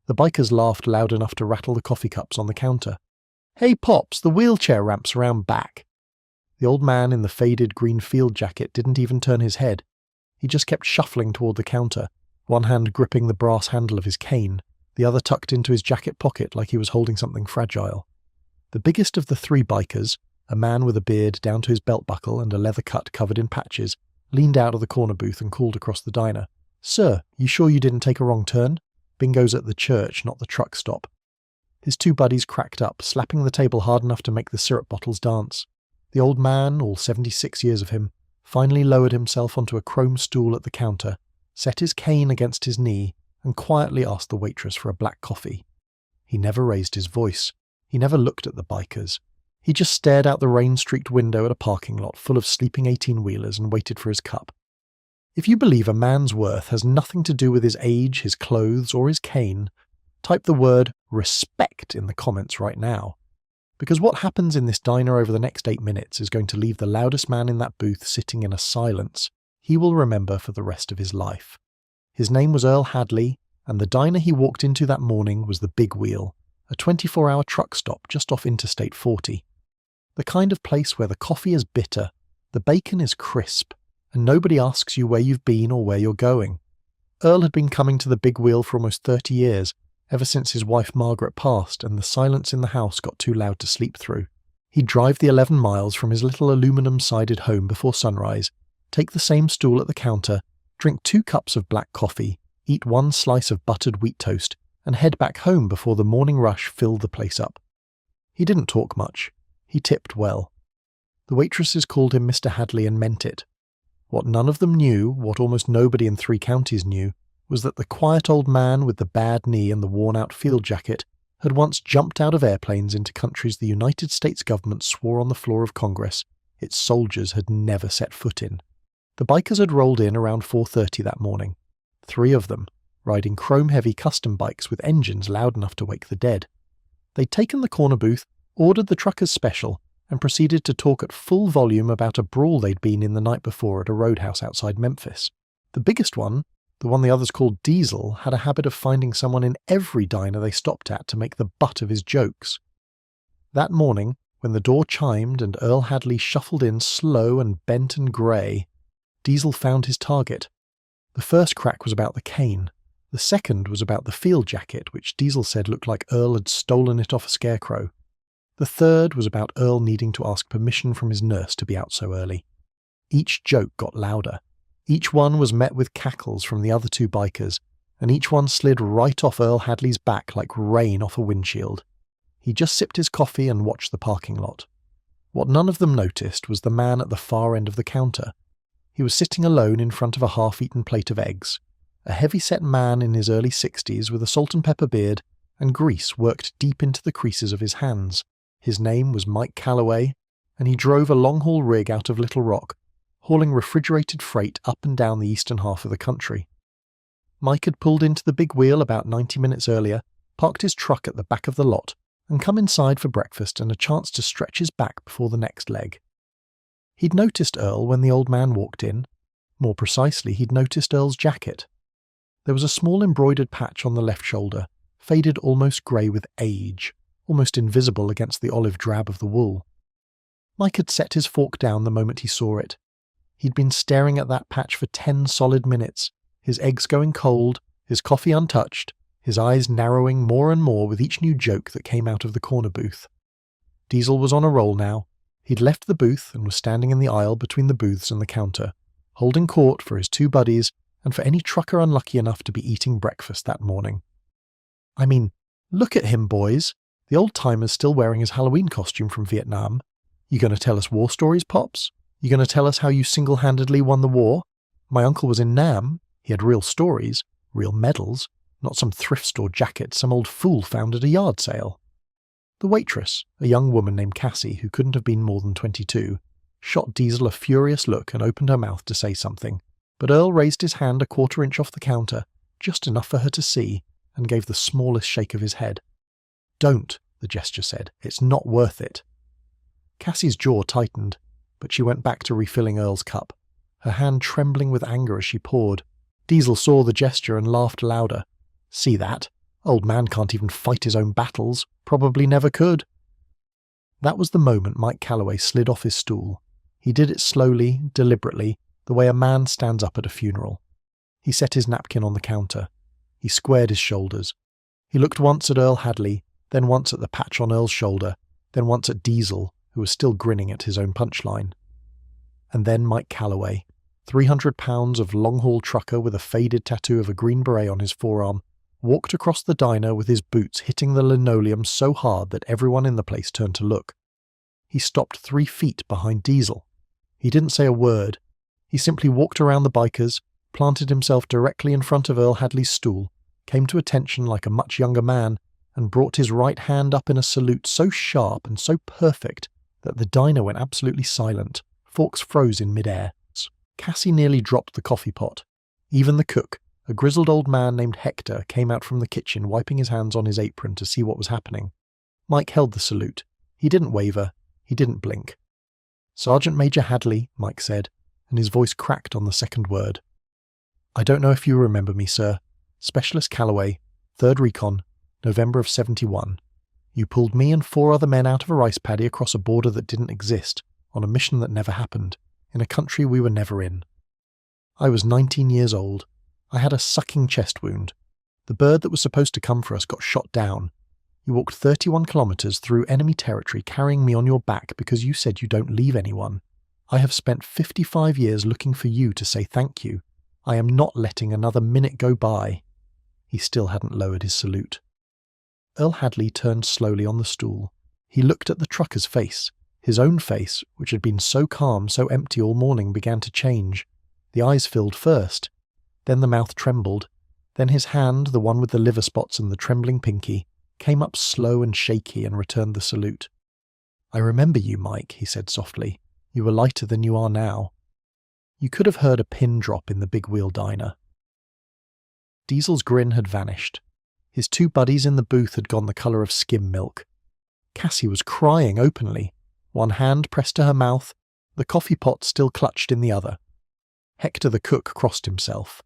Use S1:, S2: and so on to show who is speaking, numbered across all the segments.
S1: The bikers laughed loud enough to rattle the coffee cups on the counter. "Hey, Pops, the wheelchair ramp's around back." The old man in the faded green field jacket didn't even turn his head. He just kept shuffling toward the counter, one hand gripping the brass handle of his cane, the other tucked into his jacket pocket like he was holding something fragile. The biggest of the three bikers, a man with a beard down to his belt buckle and a leather cut covered in patches, leaned out of the corner booth and called across the diner. "Sir, you sure you didn't take a wrong turn? Bingo's at the church, not the truck stop." His two buddies cracked up, slapping the table hard enough to make the syrup bottles dance. The old man, all 76 years of him, finally lowered himself onto a chrome stool at the counter, set his cane against his knee, and quietly asked the waitress for a black coffee. He never raised his voice. He never looked at the bikers. He just stared out the rain-streaked window at a parking lot full of sleeping 18-wheelers and waited for his cup. If you believe a man's worth has nothing to do with his age, his clothes, or his cane, type the word respect in the comments right now. Because what happens in this diner over the next 8 minutes is going to leave the loudest man in that booth sitting in a silence he will remember for the rest of his life. His name was Earl Hadley, and the diner he walked into that morning was the Big Wheel, a 24-hour truck stop just off Interstate 40. The kind of place where the coffee is bitter, the bacon is crisp, and nobody asks you where you've been or where you're going. Earl had been coming to the Big Wheel for almost 30 years, ever since his wife Margaret passed and the silence in the house got too loud to sleep through. He'd drive the 11 miles from his little aluminum-sided home before sunrise, take the same stool at the counter, drink 2 cups of black coffee, eat 1 slice of buttered wheat toast, and head back home before the morning rush filled the place up. He didn't talk much. He tipped well. The waitresses called him Mr. Hadley and meant it. What none of them knew, what almost nobody in 3 counties knew, was that the quiet old man with the bad knee and the worn-out field jacket had once jumped out of airplanes into countries the United States government swore on the floor of Congress its soldiers had never set foot in. The bikers had rolled in around 4:30 that morning, 3 of them, riding chrome-heavy custom bikes with engines loud enough to wake the dead. They'd taken the corner booth, ordered the trucker's special, and proceeded to talk at full volume about a brawl they'd been in the night before at a roadhouse outside Memphis. The biggest one, the one the others called Diesel, had a habit of finding someone in every diner they stopped at to make the butt of his jokes. That morning, when the door chimed and Earl Hadley shuffled in slow and bent and grey, Diesel found his target. The first crack was about the cane. The second was about the field jacket, which Diesel said looked like Earl had stolen it off a scarecrow. The third was about Earl needing to ask permission from his nurse to be out so early. Each joke got louder. Each one was met with cackles from the other 2 bikers, and each one slid right off Earl Hadley's back like rain off a windshield. He just sipped his coffee and watched the parking lot. What none of them noticed was the man at the far end of the counter. He was sitting alone in front of a half-eaten plate of eggs, a heavy-set man in his early 60s with a salt and pepper beard, and grease worked deep into the creases of his hands. His name was Mike Calloway, and he drove a long-haul rig out of Little Rock, hauling refrigerated freight up and down the eastern half of the country. Mike had pulled into the Big Wheel about 90 minutes earlier, parked his truck at the back of the lot, and come inside for breakfast and a chance to stretch his back before the next leg. He'd noticed Earl when the old man walked in. More precisely, he'd noticed Earl's jacket. There was a small embroidered patch on the left shoulder, faded almost grey with age, almost invisible against the olive drab of the wool. Mike had set his fork down the moment he saw it. He'd been staring at that patch for 10 solid minutes, his eggs going cold, his coffee untouched, his eyes narrowing more and more with each new joke that came out of the corner booth. Diesel was on a roll now. He'd left the booth and was standing in the aisle between the booths and the counter, holding court for his 2 buddies and for any trucker unlucky enough to be eating breakfast that morning. I mean, look at him, boys. The old-timer's still wearing his Halloween costume from Vietnam. You gonna tell us war stories, Pops? You gonna tell us how you single-handedly won the war? My uncle was in Nam. He had real stories, real medals, not some thrift store jacket some old fool found at a yard sale. The waitress, a young woman named Cassie who couldn't have been more than 22, shot Diesel a furious look and opened her mouth to say something, but Earl raised his hand a 1/4 inch off the counter, just enough for her to see, and gave the smallest shake of his head. "Don't," the gesture said. "It's not worth it." Cassie's jaw tightened, but she went back to refilling Earl's cup, her hand trembling with anger as she poured. Diesel saw the gesture and laughed louder. "See that? Old man can't even fight his own battles, probably never could. That was the moment Mike Calloway slid off his stool. He did it slowly, deliberately, the way a man stands up at a funeral. He set his napkin on the counter. He squared his shoulders. He looked once at Earl Hadley, then once at the patch on Earl's shoulder, then once at Diesel, who was still grinning at his own punchline. And then Mike Calloway, 300 pounds of long-haul trucker with a faded tattoo of a green beret on his forearm, walked across the diner with his boots hitting the linoleum so hard that everyone in the place turned to look. He stopped 3 feet behind Diesel. He didn't say a word. He simply walked around the bikers, planted himself directly in front of Earl Hadley's stool, came to attention like a much younger man, and brought his right hand up in a salute so sharp and so perfect that the diner went absolutely silent. Forks froze in mid-air. Cassie nearly dropped the coffee pot. Even the cook, a grizzled old man named Hector, came out from the kitchen wiping his hands on his apron to see what was happening. Mike held the salute. He didn't waver. He didn't blink. "Sergeant Major Hadley," Mike said, and his voice cracked on the second word. "I don't know if you remember me, sir. Specialist Calloway, 3rd Recon, November of 71. You pulled me and 4 other men out of a rice paddy across a border that didn't exist, on a mission that never happened, in a country we were never in. I was 19 years old. I had a sucking chest wound. The bird that was supposed to come for us got shot down. You walked 31 kilometers through enemy territory carrying me on your back because you said you don't leave anyone. I have spent 55 years looking for you to say thank you. I am not letting another minute go by." He still hadn't lowered his salute. Earl Hadley turned slowly on the stool. He looked at the trucker's face. His own face, which had been so calm, so empty all morning, began to change. The eyes filled first. Then the mouth trembled. Then his hand, the one with the liver spots and the trembling pinky, came up slow and shaky and returned the salute. "I remember you, Mike," he said softly. "You were lighter than you are now." You could have heard a pin drop in the big wheel diner. Diesel's grin had vanished. His 2 buddies in the booth had gone the colour of skim milk. Cassie was crying openly. One hand pressed to her mouth, the coffee pot still clutched in the other. Hector the cook crossed himself.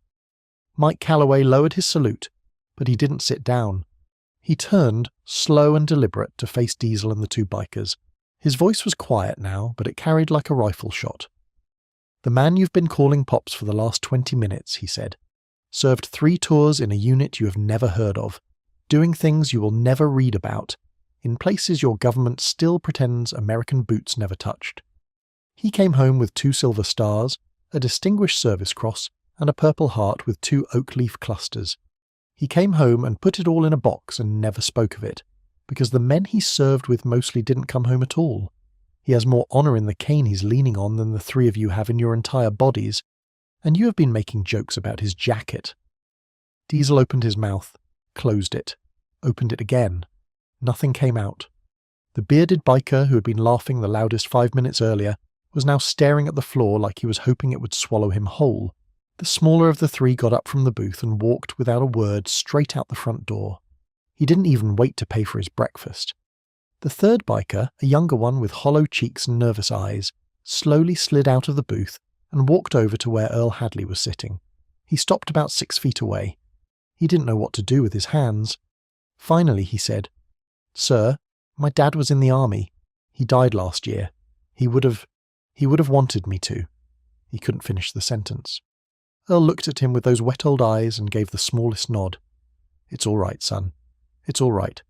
S1: Mike Calloway lowered his salute, but he didn't sit down. He turned, slow and deliberate, to face Diesel and the 2 bikers. His voice was quiet now, but it carried like a rifle shot. "The man you've been calling Pops for the last 20 minutes, he said. "Served 3 tours in a unit you have never heard of, doing things you will never read about, in places your government still pretends American boots never touched. He came home with 2 silver stars, a Distinguished Service Cross, and a Purple Heart with 2 oak leaf clusters. He came home and put it all in a box and never spoke of it, because the men he served with mostly didn't come home at all. He has more honour in the cane he's leaning on than the 3 of you have in your entire bodies, and you have been making jokes about his jacket." Diesel opened his mouth, closed it, opened it again. Nothing came out. The bearded biker who had been laughing the loudest 5 minutes earlier was now staring at the floor like he was hoping it would swallow him whole. The smaller of the 3 got up from the booth and walked without a word straight out the front door. He didn't even wait to pay for his breakfast. The 3rd biker, a younger one with hollow cheeks and nervous eyes, slowly slid out of the booth and walked over to where Earl Hadley was sitting. He stopped about 6 feet away. He didn't know what to do with his hands. Finally he said, "Sir, my dad was in the army. He died last year. He would have wanted me to." He couldn't finish the sentence. Earl looked at him with those wet old eyes and gave the smallest nod. "It's all right, son. It's all right."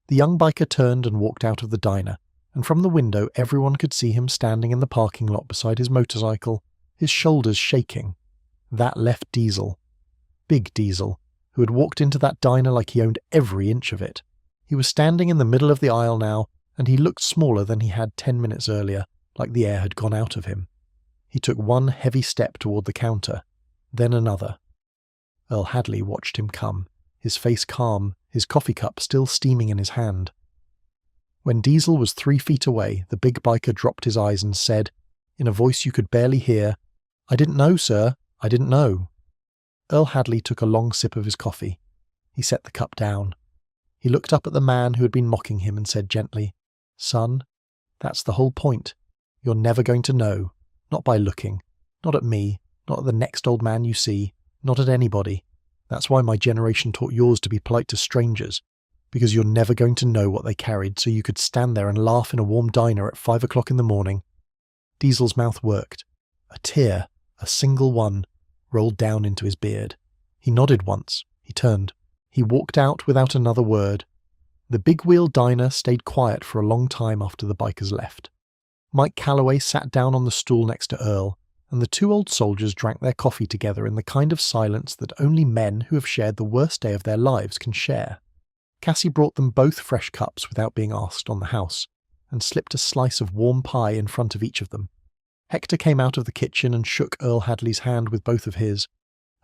S1: The young biker turned and walked out of the diner, and from the window everyone could see him standing in the parking lot beside his motorcycle, his shoulders shaking. That left Diesel. Big Diesel, who had walked into that diner like he owned every inch of it. He was standing in the middle of the aisle now, and he looked smaller than he had 10 minutes earlier, like the air had gone out of him. He took one heavy step toward the counter, then another. Earl Hadley watched him come, his face calm, his coffee cup still steaming in his hand. When Diesel was 3 feet away, the big biker dropped his eyes and said, in a voice you could barely hear, "I didn't know, sir. I didn't know." Earl Hadley took a long sip of his coffee. He set the cup down. He looked up at the man who had been mocking him and said gently, "Son, that's the whole point. You're never going to know. Not by looking. Not at me. Not at the next old man you see. Not at anybody. That's why my generation taught yours to be polite to strangers, because you're never going to know what they carried, so you could stand there and laugh in a warm diner at 5 o'clock in the morning. Diesel's mouth worked. A tear, a single one, rolled down into his beard. He nodded once. He turned. He walked out without another word. The Big Wheel diner stayed quiet for a long time after the bikers left. Mike Calloway sat down on the stool next to Earl, and the two old soldiers drank their coffee together in the kind of silence that only men who have shared the worst day of their lives can share. Cassie brought them both fresh cups without being asked on the house, and slipped a slice of warm pie in front of each of them. Hector came out of the kitchen and shook Earl Hadley's hand with both of his.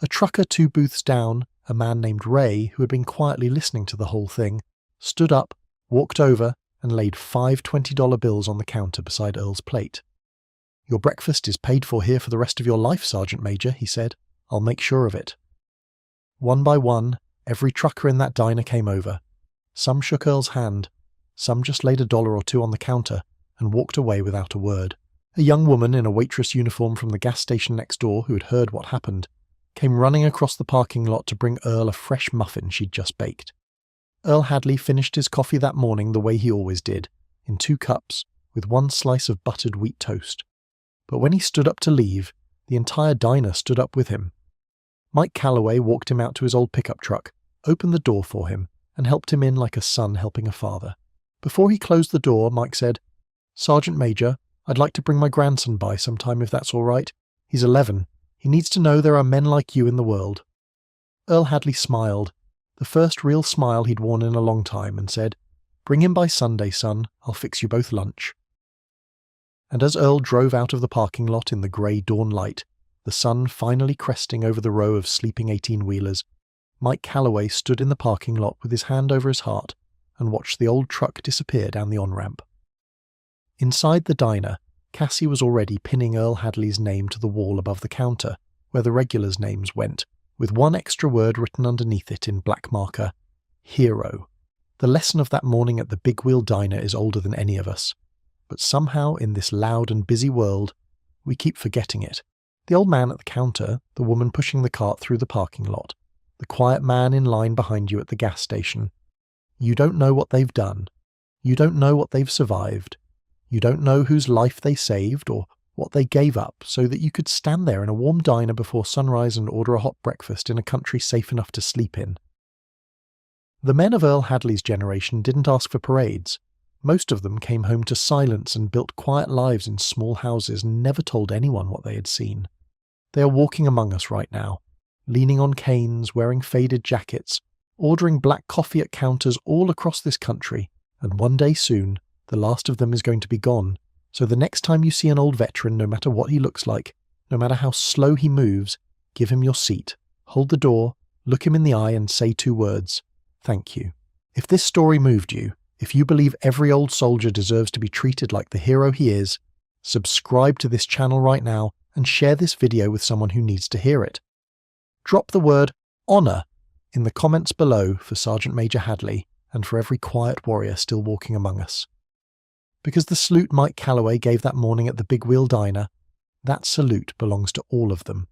S1: A trucker 2 booths down, a man named Ray, who had been quietly listening to the whole thing, stood up, walked over, and laid 5 $20 bills on the counter beside Earl's plate. "Your breakfast is paid for here for the rest of your life, Sergeant Major," he said. "I'll make sure of it." One by one, every trucker in that diner came over. Some shook Earl's hand, some just laid $1 or 2 on the counter and walked away without a word. A young woman in a waitress uniform from the gas station next door, who had heard what happened, came running across the parking lot to bring Earl a fresh muffin she'd just baked. Earl Hadley finished his coffee that morning the way he always did, in 2 cups, with 1 slice of buttered wheat toast. But when he stood up to leave, the entire diner stood up with him. Mike Calloway walked him out to his old pickup truck, opened the door for him, and helped him in like a son helping a father. Before he closed the door, Mike said, "Sergeant Major, I'd like to bring my grandson by sometime if that's all right. He's 11. He needs to know there are men like you in the world." Earl Hadley smiled, the first real smile he'd worn in a long time, and said, "Bring him by Sunday, son. I'll fix you both lunch." And as Earl drove out of the parking lot in the grey dawn light, the sun finally cresting over the row of sleeping 18-wheelers, Mike Calloway stood in the parking lot with his hand over his heart and watched the old truck disappear down the on-ramp. Inside the diner, Cassie was already pinning Earl Hadley's name to the wall above the counter, where the regulars' names went, with 1 extra word written underneath it in black marker: Hero. The lesson of that morning at the Big Wheel diner is older than any of us. But somehow in this loud and busy world, we keep forgetting it. The old man at the counter, the woman pushing the cart through the parking lot, the quiet man in line behind you at the gas station. You don't know what they've done. You don't know what they've survived. You don't know whose life they saved or what they gave up so that you could stand there in a warm diner before sunrise and order a hot breakfast in a country safe enough to sleep in. The men of Earl Hadley's generation didn't ask for parades. Most of them came home to silence and built quiet lives in small houses and never told anyone what they had seen. They are walking among us right now, leaning on canes, wearing faded jackets, ordering black coffee at counters all across this country, and one day soon, the last of them is going to be gone, so the next time you see an old veteran, no matter what he looks like, no matter how slow he moves, give him your seat, hold the door, look him in the eye and say 2 words: thank you. If this story moved you, if you believe every old soldier deserves to be treated like the hero he is, subscribe to this channel right now and share this video with someone who needs to hear it. Drop the word HONOR in the comments below for Sergeant Major Hadley and for every quiet warrior still walking among us. Because the salute Mike Calloway gave that morning at the Big Wheel diner, that salute belongs to all of them.